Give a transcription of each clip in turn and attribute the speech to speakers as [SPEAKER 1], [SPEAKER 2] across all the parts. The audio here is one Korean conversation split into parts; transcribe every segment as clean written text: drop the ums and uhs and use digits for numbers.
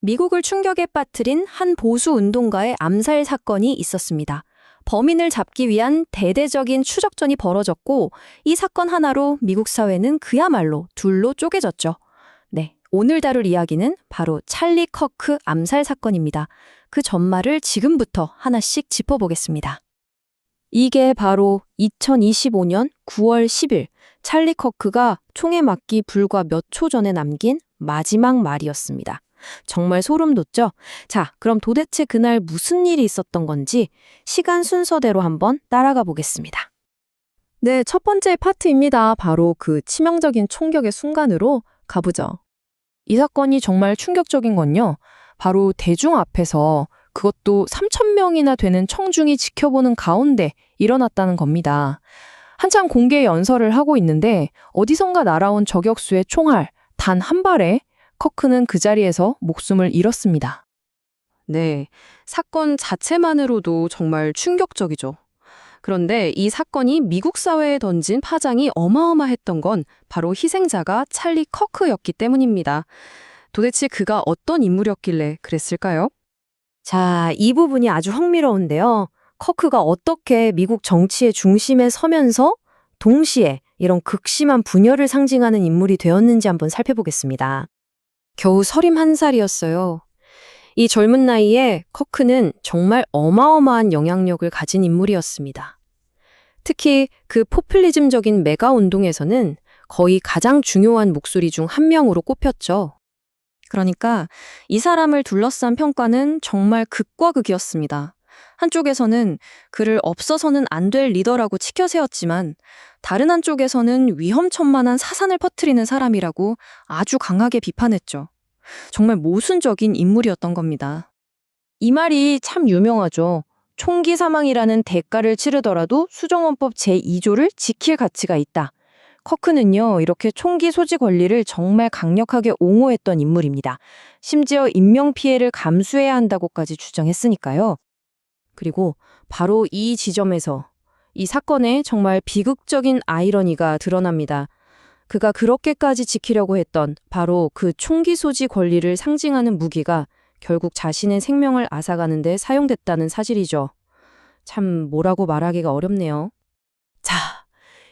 [SPEAKER 1] 미국을 충격에 빠뜨린 한 보수 운동가의 암살 사건이 있었습니다. 범인을 잡기 위한 대대적인 추적전이 벌어졌고, 이 사건 하나로 미국 사회는 그야말로 둘로 쪼개졌죠. 네, 오늘 다룰 이야기는 바로 찰리 커크 암살 사건입니다. 그 전말을 지금부터 하나씩 짚어보겠습니다. 이게 바로 2025년 9월 10일 찰리 커크가 총에 맞기 불과 몇 초 전에 남긴 마지막 말이었습니다. 정말 소름 돋죠? 자, 그럼 도대체 그날 무슨 일이 있었던 건지 시간 순서대로 한번 따라가 보겠습니다. 네, 첫 번째 파트입니다. 바로 그 치명적인 총격의 순간으로 가보죠. 이 사건이 정말 충격적인 건요. 바로 대중 앞에서 그것도 3,000명이나 되는 청중이 지켜보는 가운데 일어났다는 겁니다. 한창 공개 연설을 하고 있는데 어디선가 날아온 저격수의 총알 단 한 발에 커크는 그 자리에서 목숨을 잃었습니다. 네, 사건 자체만으로도 정말 충격적이죠. 그런데 이 사건이 미국 사회에 던진 파장이 어마어마했던 건 바로 희생자가 찰리 커크였기 때문입니다. 도대체 그가 어떤 인물이었길래 그랬을까요? 자, 이 부분이 아주 흥미로운데요. 커크가 어떻게 미국 정치의 중심에 서면서 동시에 이런 극심한 분열을 상징하는 인물이 되었는지 한번 살펴보겠습니다. 겨우 31살이었어요. 이 젊은 나이에 커크는 정말 어마어마한 영향력을 가진 인물이었습니다. 특히 그 포퓰리즘적인 메가 운동에서는 거의 가장 중요한 목소리 중 한 명으로 꼽혔죠. 그러니까 이 사람을 둘러싼 평가는 정말 극과 극이었습니다. 한쪽에서는 그를 없어서는 안 될 리더라고 치켜 세웠지만 다른 한쪽에서는 위험천만한 사산을 퍼뜨리는 사람이라고 아주 강하게 비판했죠. 정말 모순적인 인물이었던 겁니다. 이 말이 참 유명하죠. 총기 사망이라는 대가를 치르더라도 수정헌법 제2조를 지킬 가치가 있다. 커크는요, 이렇게 총기 소지 권리를 정말 강력하게 옹호했던 인물입니다. 심지어 인명피해를 감수해야 한다고까지 주장했으니까요. 그리고 바로 이 지점에서 이 사건에 정말 비극적인 아이러니가 드러납니다. 그가 그렇게까지 지키려고 했던 바로 그 총기 소지 권리를 상징하는 무기가 결국 자신의 생명을 앗아가는 데 사용됐다는 사실이죠. 참 뭐라고 말하기가 어렵네요. 자,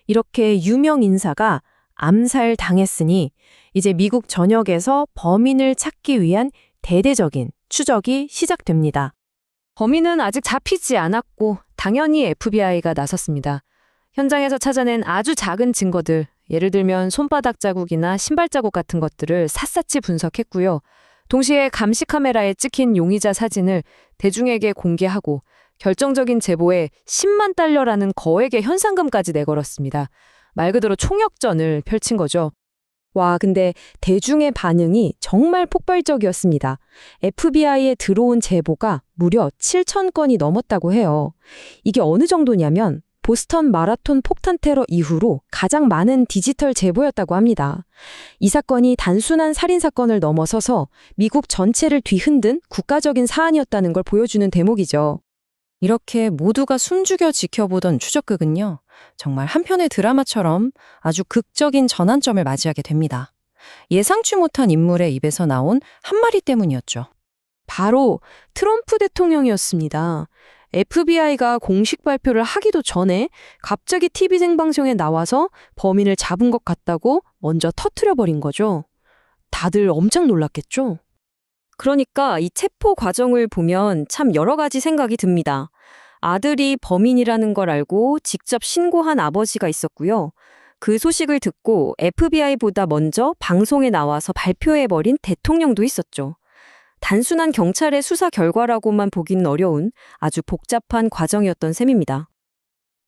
[SPEAKER 1] 이렇게 유명 인사가 암살 당했으니 이제 미국 전역에서 범인을 찾기 위한 대대적인 추적이 시작됩니다. 범인은 아직 잡히지 않았고 당연히 FBI가 나섰습니다. 현장에서 찾아낸 아주 작은 증거들, 예를 들면 손바닥 자국이나 신발 자국 같은 것들을 샅샅이 분석했고요. 동시에 감시 카메라에 찍힌 용의자 사진을 대중에게 공개하고 결정적인 제보에 10만 달러라는 거액의 현상금까지 내걸었습니다. 말 그대로 총역전을 펼친 거죠. 와, 근데 대중의 반응이 정말 폭발적이었습니다. FBI에 들어온 제보가 무려 7천 건이 넘었다고 해요. 이게 어느 정도냐면 보스턴 마라톤 폭탄 테러 이후로 가장 많은 디지털 제보였다고 합니다. 이 사건이 단순한 살인사건을 넘어서서 미국 전체를 뒤흔든 국가적인 사안이었다는 걸 보여주는 대목이죠. 이렇게 모두가 숨죽여 지켜보던 추적극은요, 정말 한편의 드라마처럼 아주 극적인 전환점을 맞이하게 됩니다. 예상치 못한 인물의 입에서 나온 한마디 때문이었죠. 바로 트럼프 대통령이었습니다. FBI가 공식 발표를 하기도 전에 갑자기 TV 생방송에 나와서 범인을 잡은 것 같다고 먼저 터뜨려버린 거죠. 다들 엄청 놀랐겠죠? 그러니까 이 체포 과정을 보면 참 여러 가지 생각이 듭니다. 아들이 범인이라는 걸 알고 직접 신고한 아버지가 있었고요. 그 소식을 듣고 FBI보다 먼저 방송에 나와서 발표해버린 대통령도 있었죠. 단순한 경찰의 수사 결과라고만 보기는 어려운 아주 복잡한 과정이었던 셈입니다.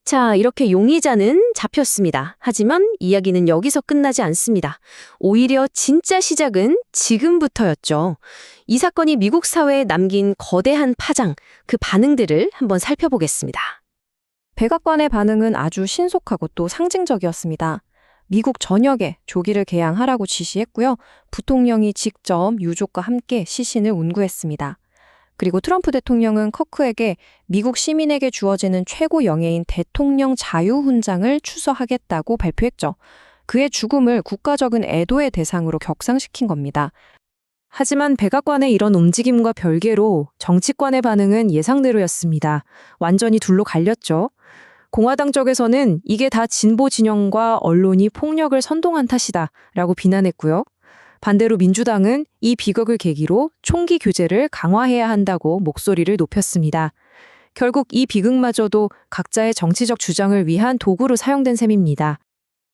[SPEAKER 1] 자, 이렇게 용의자는 잡혔습니다. 하지만 이야기는 여기서 끝나지 않습니다. 오히려 진짜 시작은 지금부터였죠. 이 사건이 미국 사회에 남긴 거대한 파장, 그 반응들을 한번 살펴보겠습니다. 백악관의 반응은 아주 신속하고 또 상징적이었습니다. 미국 전역에 조기를 개항하라고 지시했고요. 부통령이 직접 유족과 함께 시신을 운구했습니다. 그리고 트럼프 대통령은 커크에게 미국 시민에게 주어지는 최고 영예인 대통령 자유훈장을 추서하겠다고 발표했죠. 그의 죽음을 국가적인 애도의 대상으로 격상시킨 겁니다.
[SPEAKER 2] 하지만 백악관의 이런 움직임과 별개로 정치권의 반응은 예상대로였습니다. 완전히 둘로 갈렸죠. 공화당 쪽에서는 이게 다 진보 진영과 언론이 폭력을 선동한 탓이다라고 비난했고요. 반대로 민주당은 이 비극을 계기로 총기 규제를 강화해야 한다고 목소리를 높였습니다. 결국 이 비극마저도 각자의 정치적 주장을 위한 도구로 사용된 셈입니다.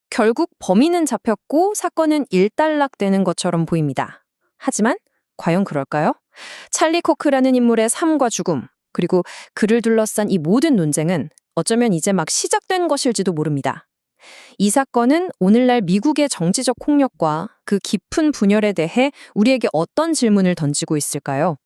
[SPEAKER 1] 결국 범인은 잡혔고 사건은 일단락되는 것처럼 보입니다. 하지만 과연 그럴까요? 찰리 코크라는 인물의 삶과 죽음, 그리고 그를 둘러싼 이 모든 논쟁은 어쩌면 이제 막 시작된 것일지도 모릅니다. 이 사건은 오늘날 미국의 정치적 폭력과 그 깊은 분열에 대해 우리에게 어떤 질문을 던지고 있을까요?